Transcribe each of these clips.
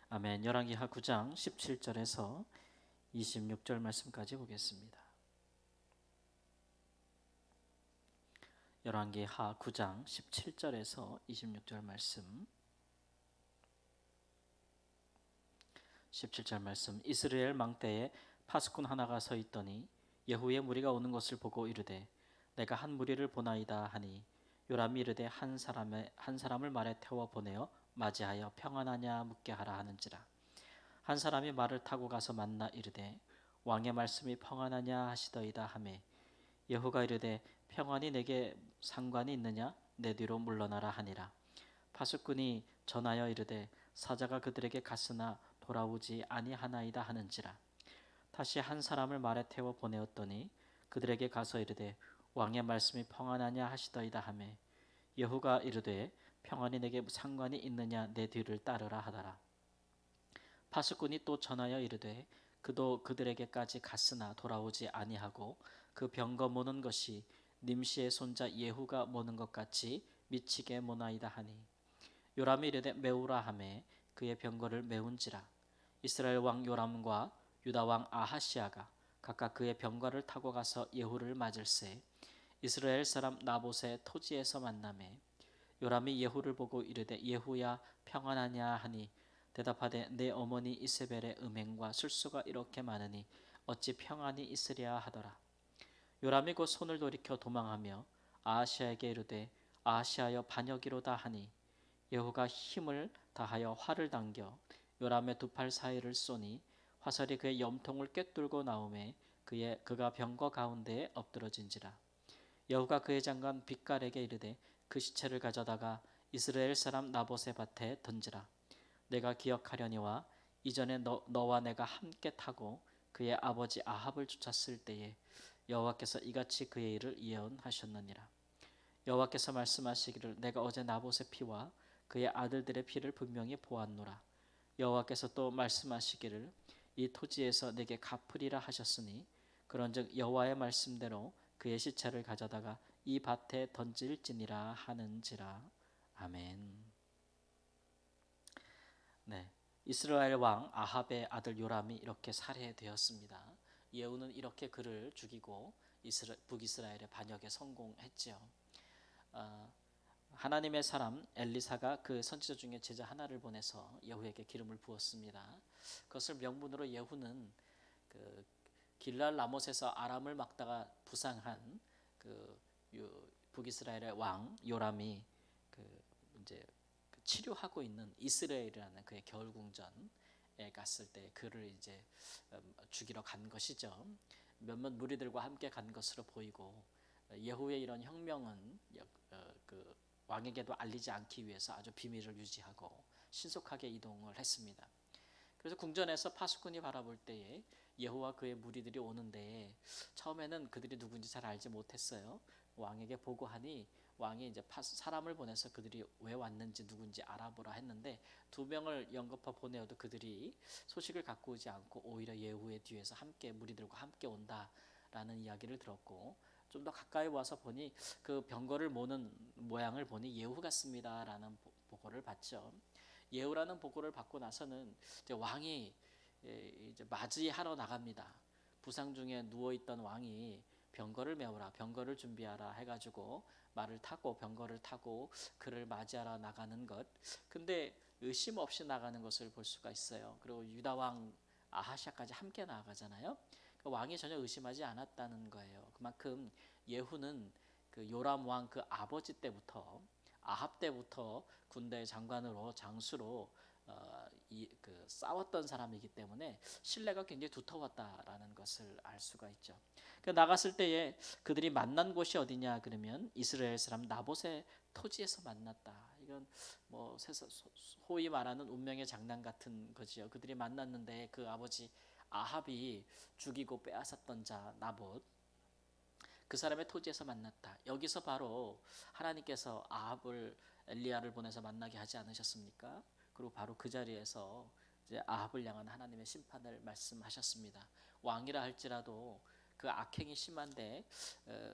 아멘. 열왕기하 9장 17절에서 26절 말씀까지 보겠습니다. 열왕기하 9장 17절에서 26절 말씀. 17절 말씀. 이스라엘 망대에 파수꾼 하나가 서 있더니 예후의 무리가 오는 것을 보고 이르되 내가 한 무리를 보나이다 하니 요람이 이르되 한 사람을 말에 태워 보내어 맞이하여 평안하냐 묻게 하라 하는지라. 한 사람이 말을 타고 가서 만나 이르되 왕의 말씀이 평안하냐 하시더이다 하매 예후가 이르되 평안이 내게 상관이 있느냐 내 뒤로 물러나라 하니라. 파수꾼이 전하여 이르되 사자가 그들에게 갔으나 돌아오지 아니하나이다 하는지라. 다시 한 사람을 말에 태워 보내었더니 그들에게 가서 이르되 왕의 말씀이 평안하냐 하시더이다 하매 예후가 이르되 평안이 내게 상관이 있느냐 내 뒤를 따르라 하더라. 파수꾼이 또 전하여 이르되 그도 그들에게까지 갔으나 돌아오지 아니하고 그 병거 모는 것이 님시의 손자 예후가 모는 것 같이 미치게 모나이다 하니 요람이 이르되 메우라 하매 그의 병거를 메운지라. 이스라엘 왕 요람과 유다 왕 아하시아가 각각 그의 병거를 타고 가서 예후를 맞을새 이스라엘 사람 나봇의 토지에서 만나매 요람이 예후를 보고 이르되 예후야 평안하냐 하니 대답하되 내 어머니 이세벨의 음행과 술수가 이렇게 많으니 어찌 평안이 있으랴 하더라. 요람이 곧 손을 돌이켜 도망하며 아하시아에게 이르되 아하시아여 반역이로다 하니 예후가 힘을 다하여 활을 당겨 요람의 두 팔 사이를 쏘니 화살이 그의 염통을 꿰뚫고 나오매 그가 병거 가운데에 엎드러진지라. 여호가 그의 장관 빗갈에게 이르되 그 시체를 가져다가 이스라엘 사람 나봇의 밭에 던지라. 내가 기억하려니와 이전에 너와 내가 함께 타고 그의 아버지 아합을 쫓았을 때에 여호와께서 이같이 그의 일을 예언하셨느니라. 여호와께서 말씀하시기를 내가 어제 나봇의 피와 그의 아들들의 피를 분명히 보았노라. 여호와께서 또 말씀하시기를 이 토지에서 내게 갚으리라 하셨으니 그런즉 여호와의 말씀대로 그의 시체를 가져다가 이 밭에 던질지니라 하는지라. 아멘. 네, 이스라엘 왕 아합의 아들 요람이 이렇게 살해되었습니다. 예후는 이렇게 그를 죽이고 북이스라엘의 반역에 성공했지요. 하나님의 사람 엘리사가 그 선지자 중에 제자 하나를 보내서 예후에게 기름을 부었습니다. 그것을 명분으로 예후는 그 길랄 라못에서 아람을 막다가 부상한 그 북이스라엘의 왕 요람이 그 이제 치료하고 있는 이스라엘이라는 그의 겨울궁전에 갔을 때 그를 이제 죽이러 간 것이죠. 몇몇 무리들과 함께 간 것으로 보이고 예후의 이런 혁명은 그 왕에게도 알리지 않기 위해서 아주 비밀을 유지하고 신속하게 이동을 했습니다. 그래서 궁전에서 파수꾼이 바라볼 때에 예후와 그의 무리들이 오는데 처음에는 그들이 누군지 잘 알지 못했어요. 왕에게 보고하니 왕이 이제 사람을 보내서 그들이 왜 왔는지 누군지 알아보라 했는데 두 명을 연거푸 보내어도 그들이 소식을 갖고 오지 않고 오히려 예후의 뒤에서 함께 무리들과 함께 온다라는 이야기를 들었고 좀 더 가까이 와서 보니 그 병거를 모는 모양을 보니 예후 같습니다라는 보고를 받죠. 예후라는 보고를 받고 나서는 이제 왕이 이제 맞이하러 나갑니다. 부상 중에 누워 있던 왕이 병거를 메우라, 병거를 준비하라 해가지고 말을 타고 병거를 타고 그를 맞이하러 나가는 것. 근데 의심 없이 나가는 것을 볼 수가 있어요. 그리고 유다 왕 아하샤까지 함께 나가잖아요. 그 왕이 전혀 의심하지 않았다는 거예요. 그만큼 예후는 그 요람 왕 그 아버지 때부터 아합 때부터 군대 장관으로 장수로 싸웠던 사람이기 때문에 신뢰가 굉장히 두터웠다라는 것을 알 수가 있죠. 나갔을 때에 그들이 만난 곳이 어디냐 그러면 이스라엘 사람 나봇의 토지에서 만났다. 이건 뭐 소위 말하는 운명의 장난 같은 거지요. 그들이 만났는데 그 아버지 아합이 죽이고 빼앗았던 자 나봇 그 사람의 토지에서 만났다. 여기서 바로 하나님께서 아합을 엘리야를 보내서 만나게 하지 않으셨습니까? 그리고 바로 그 자리에서 이제 아합을 향한 하나님의 심판을 말씀하셨습니다. 왕이라 할지라도 그 악행이 심한데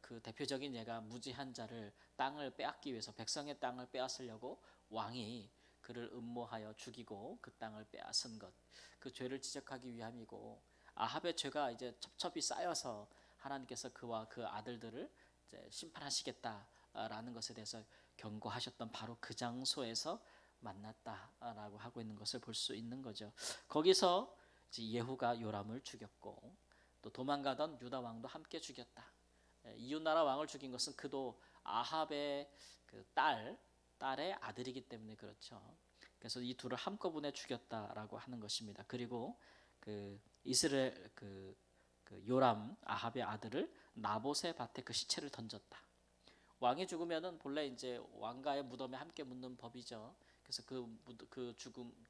그 대표적인 예가 무지한 자를 땅을 빼앗기 위해서 백성의 땅을 빼앗으려고 왕이 그를 음모하여 죽이고 그 땅을 빼앗은 것, 그 죄를 지적하기 위함이고, 아합의 죄가 이제 첩첩이 쌓여서 하나님께서 그와 그 아들들을 이제 심판하시겠다라는 것에 대해서 경고하셨던 바로 그 장소에서 만났다라고 하고 있는 것을 볼 수 있는 거죠. 거기서 이제 예후가 요람을 죽였고, 또 도망가던 유다 왕도 함께 죽였다. 이웃 나라 왕을 죽인 것은 그도 아합의 그 딸의 아들이기 때문에 그렇죠. 그래서 이 둘을 한꺼번에 죽였다라고 하는 것입니다. 그리고 그 이스라엘 그 요람 아합의 아들을 나봇의 밭에 그 시체를 던졌다. 왕이 죽으면은 본래 이제 왕가의 무덤에 함께 묻는 법이죠. 그래서 그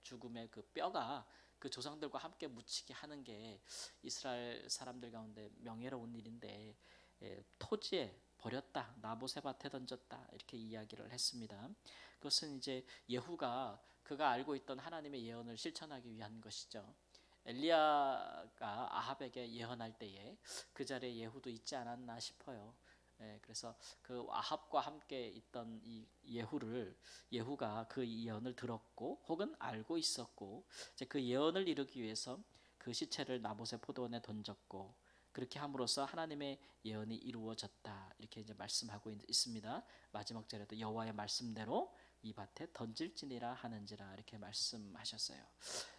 죽음의 그 뼈가 그 조상들과 함께 묻히게 하는 게 이스라엘 사람들 가운데 명예로운 일인데, 토지에 버렸다, 나봇의 밭에 던졌다 이렇게 이야기를 했습니다. 그것은 이제 예후가 그가 알고 있던 하나님의 예언을 실천하기 위한 것이죠. 엘리야가 아합에게 예언할 때에 그 자리에 예후도 있지 않았나 싶어요. 그래서 그 아합과 함께 있던 이 예후가 그 예언을 들었고 혹은 알고 있었고, 이제 그 예언을 이루기 위해서 그 시체를 나봇의 포도원에 던졌고, 그렇게 함으로써 하나님의 예언이 이루어졌다 이렇게 이제 말씀하고 있습니다. 마지막 절에도 여호와의 말씀대로 이 밭에 던질지니라 하는지라 이렇게 말씀하셨어요.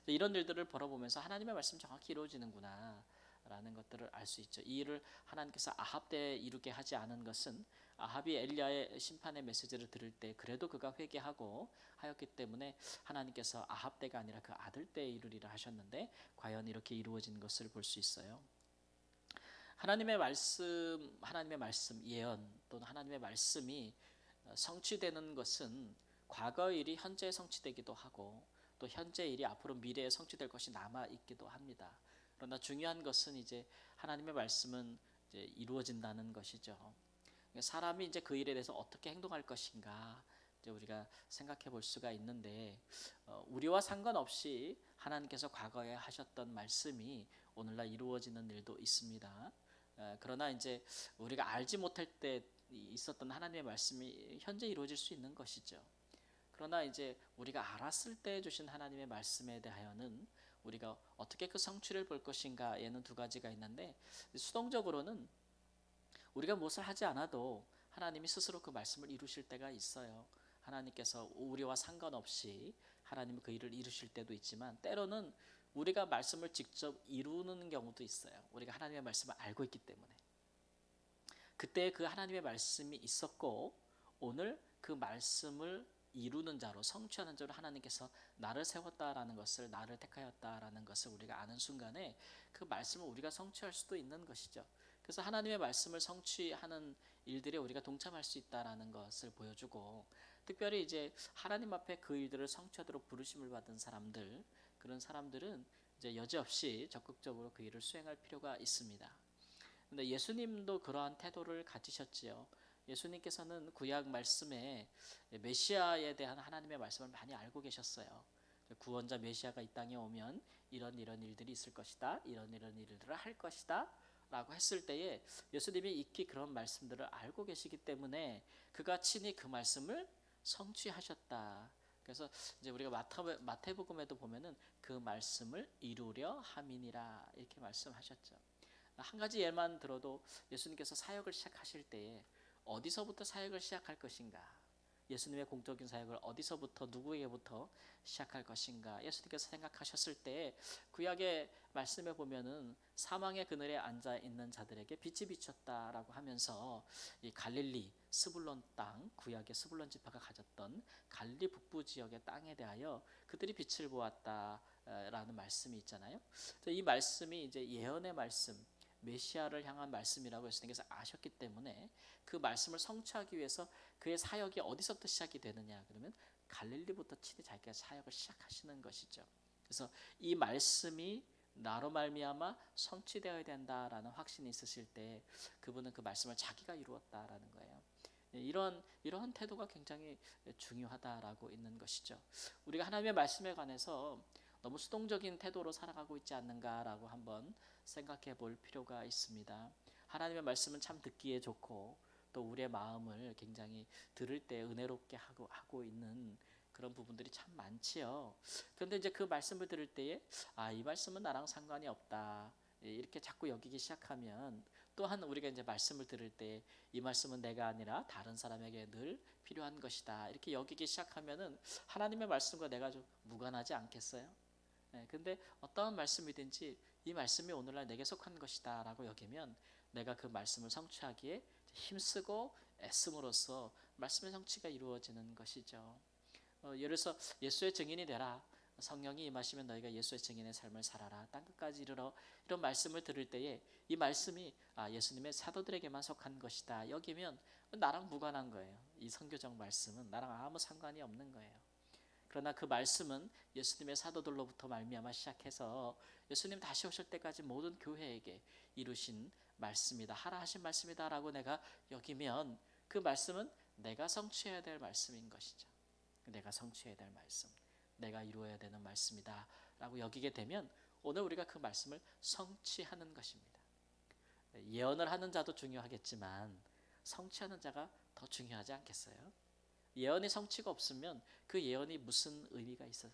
이런 일들을 벌어보면서 하나님의 말씀 정확히 이루어지는구나 라는 것들을 알 수 있죠. 이 일을 하나님께서 아합 때에 이루게 하지 않은 것은 아합이 엘리야의 심판의 메시지를 들을 때 그래도 그가 회개하고 하였기 때문에 하나님께서 아합 때가 아니라 그 아들 때에 이루리라 하셨는데, 과연 이렇게 이루어진 것을 볼 수 있어요. 하나님의 말씀 예언 또는 하나님의 말씀이 성취되는 것은 과거의 일이 현재에 성취되기도 하고, 또 현재 일이 앞으로 미래에 성취될 것이 남아 있기도 합니다. 그러나 중요한 것은 이제 하나님의 말씀은 이제 이루어진다는 것이죠. 사람이 이제 그 일에 대해서 어떻게 행동할 것인가 이제 우리가 생각해 볼 수가 있는데, 우리와 상관없이 하나님께서 과거에 하셨던 말씀이 오늘날 이루어지는 일도 있습니다. 그러나 이제 우리가 알지 못할 때 있었던 하나님의 말씀이 현재 이루어질 수 있는 것이죠. 그러나 이제 우리가 알았을 때 주신 하나님의 말씀에 대하여는 우리가 어떻게 그 성취를 볼 것인가에는 두 가지가 있는데, 수동적으로는 우리가 무엇을 하지 않아도 하나님이 스스로 그 말씀을 이루실 때가 있어요. 하나님께서 우리와 상관없이 하나님이 그 일을 이루실 때도 있지만, 때로는 우리가 말씀을 직접 이루는 경우도 있어요. 우리가 하나님의 말씀을 알고 있기 때문에. 그때 그 하나님의 말씀이 있었고 오늘 그 말씀을 이루는 자로, 성취하는 자로 하나님께서 나를 세웠다라는 것을, 나를 택하였다라는 것을 우리가 아는 순간에 그 말씀을 우리가 성취할 수도 있는 것이죠. 그래서 하나님의 말씀을 성취하는 일들에 우리가 동참할 수 있다라는 것을 보여주고, 특별히 이제 하나님 앞에 그 일들을 성취하도록 부르심을 받은 사람들, 그런 사람들은 이제 여지없이 적극적으로 그 일을 수행할 필요가 있습니다. 근데 예수님도 그러한 태도를 가지셨지요. 예수님께서는 구약 말씀에 메시아에 대한 하나님의 말씀을 많이 알고 계셨어요. 구원자 메시아가 이 땅에 오면 이런 일들이 있을 것이다, 이런 일들을 할 것이다 라고 했을 때에 예수님이 익히 그런 말씀들을 알고 계시기 때문에 그가 친히 그 말씀을 성취하셨다. 그래서 이제 우리가 마태복음에도 보면은 그 말씀을 이루려 함이니라 이렇게 말씀하셨죠. 한 가지 예만 들어도 예수님께서 사역을 시작하실 때에 어디서부터 사역을 시작할 것인가, 예수님의 공적인 사역을 어디서부터 누구에게부터 시작할 것인가 예수님께서 생각하셨을 때 구약의 말씀에 보면은 사망의 그늘에 앉아 있는 자들에게 빛이 비쳤다라고 하면서 이 갈릴리 스불론 땅, 구약의 스불론 지파가 가졌던 갈릴리 북부 지역의 땅에 대하여 그들이 빛을 보았다라는 말씀이 있잖아요. 이 말씀이 이제 예언의 말씀, 메시아를 향한 말씀이라고 예수님께서 아셨기 때문에 그 말씀을 성취하기 위해서 그의 사역이 어디서부터 시작이 되느냐, 그러면 갈릴리부터 친히 자기가 사역을 시작하시는 것이죠. 그래서 이 말씀이 나로 말미암아 성취되어야 된다라는 확신이 있으실 때 그분은 그 말씀을 자기가 이루었다라는 거예요. 이런 태도가 굉장히 중요하다라고 있는 것이죠. 우리가 하나님의 말씀에 관해서 너무 수동적인 태도로 살아가고 있지 않는가라고 한번 생각해 볼 필요가 있습니다. 하나님의 말씀은 참 듣기에 좋고 또 우리의 마음을 굉장히 들을 때 은혜롭게 하고 있는 그런 부분들이 참 많지요. 그런데 이제 그 말씀을 들을 때에 이 말씀은 나랑 상관이 없다. 이렇게 자꾸 여기기 시작하면 또한 우리가 이제 말씀을 들을 때 이 말씀은 내가 아니라 다른 사람에게 늘 필요한 것이다. 이렇게 여기기 시작하면은 하나님의 말씀과 내가 좀 무관하지 않겠어요? 근데 어떠한 말씀이든지 이 말씀이 오늘날 내게 속한 것이다라고 여기면 내가 그 말씀을 성취하기에 힘쓰고 애씀으로써 말씀의 성취가 이루어지는 것이죠. 예를 들어서 예수의 증인이 되라. 성령이 임하시면 너희가 예수의 증인의 삶을 살아라. 땅 끝까지 이르러 이런 말씀을 들을 때에 이 말씀이 예수님의 사도들에게만 속한 것이다. 여기면 나랑 무관한 거예요. 이 선교적 말씀은 나랑 아무 상관이 없는 거예요. 그러나 그 말씀은 예수님의 사도들로부터 말미암아 시작해서 예수님 다시 오실 때까지 모든 교회에게 이루신 말씀이다. 하라 하신 말씀이다라고 내가 여기면 그 말씀은 내가 성취해야 될 말씀인 것이죠. 내가 성취해야 될 말씀, 내가 이루어야 되는 말씀이다 라고 여기게 되면 오늘 우리가 그 말씀을 성취하는 것입니다. 예언을 하는 자도 중요하겠지만 성취하는 자가 더 중요하지 않겠어요? 예언의 성취가 없으면 그 예언이 무슨 의미가 있어요?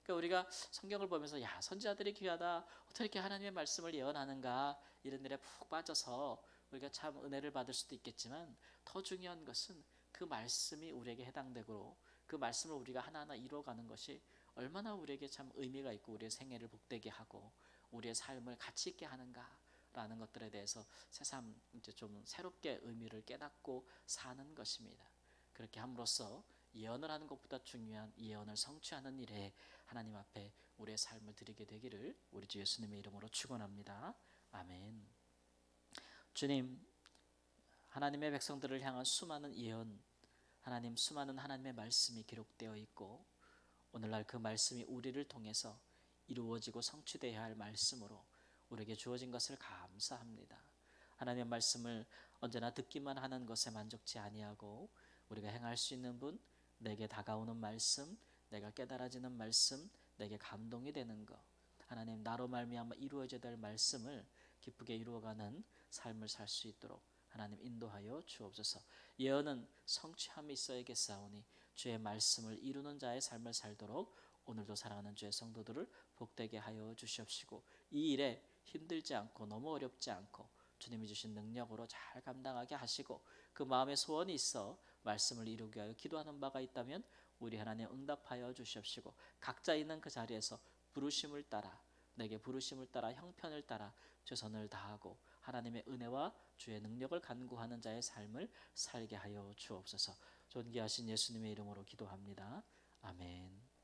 그러니까 우리가 성경을 보면서 선지자들이 귀하다, 어떻게 이렇게 하나님의 말씀을 예언하는가, 이런 일에 푹 빠져서 우리가 참 은혜를 받을 수도 있겠지만 더 중요한 것은 그 말씀이 우리에게 해당되고 그 말씀을 우리가 하나하나 이루어가는 것이 얼마나 우리에게 참 의미가 있고 우리의 생애를 복되게 하고 우리의 삶을 가치 있게 하는가라는 것들에 대해서 새삼 이제 좀 새롭게 의미를 깨닫고 사는 것입니다. 그렇게 함으로써 예언을 하는 것보다 중요한 예언을 성취하는 일에 하나님 앞에 우리의 삶을 드리게 되기를 우리 주 예수님의 이름으로 축원합니다. 아멘. 주님, 하나님의 백성들을 향한 수많은 예언, 수많은 하나님의 말씀이 기록되어 있고 오늘날 그 말씀이 우리를 통해서 이루어지고 성취되어야 할 말씀으로 우리에게 주어진 것을 감사합니다. 하나님의 말씀을 언제나 듣기만 하는 것에 만족치 아니하고 우리가 행할 수 있는 분, 내게 다가오는 말씀, 내가 깨달아지는 말씀, 내게 감동이 되는 것, 하나님 나로 말미암아 이루어져야 될 말씀을 기쁘게 이루어가는 삶을 살 수 있도록 하나님 인도하여 주옵소서. 예언은 성취함이 있어야겠사오니 주의 말씀을 이루는 자의 삶을 살도록 오늘도 사랑하는 주의 성도들을 복되게 하여 주시옵시고 이 일에 힘들지 않고 너무 어렵지 않고 주님이 주신 능력으로 잘 감당하게 하시고 그 마음에 소원이 있어 말씀을 이루게 하여 기도하는 바가 있다면 우리 하나님 응답하여 주시옵시고 각자 있는 그 자리에서 부르심을 따라 내게 부르심을 따라 형편을 따라 최선을 다하고 하나님의 은혜와 주의 능력을 간구하는 자의 삶을 살게 하여 주옵소서. 존귀하신 예수님의 이름으로 기도합니다. 아멘.